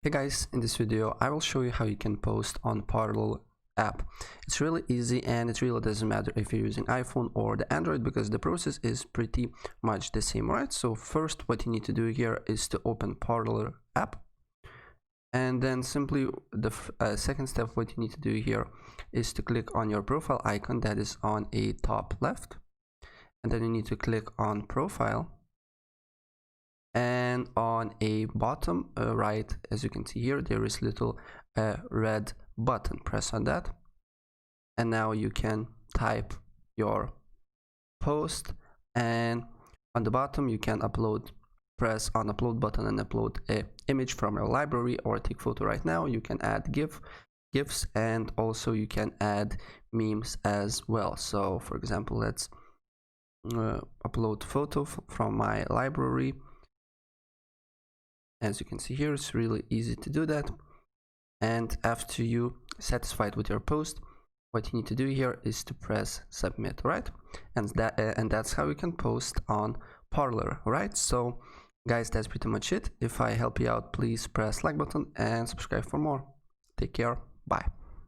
Hey guys, in this video I will show you how you can post on Parler app. It's really easy and it really doesn't matter if you're using iPhone or the Android because the process is pretty much the same, right? So first what you need to do here is to open Parler app, and then simply the second step what you need to do here is to click on your profile icon that is on a top left, and then you need to click on profile, and on a bottom right, as you can see here, there is little red button. Press on that, and now you can type your post, and on the bottom you can upload. Press on upload button and upload a image from your library or take photo. Right now you can add gifs, and also you can add memes as well. So for example, let's upload photo from my library. As you can see here, it's really easy to do that. And after you satisfied with your post, what you need to do here is to press submit, right? And that's how you can post on Parler, right? So guys, that's pretty much it. If I help you out, please press like button and subscribe for more. Take care. Bye.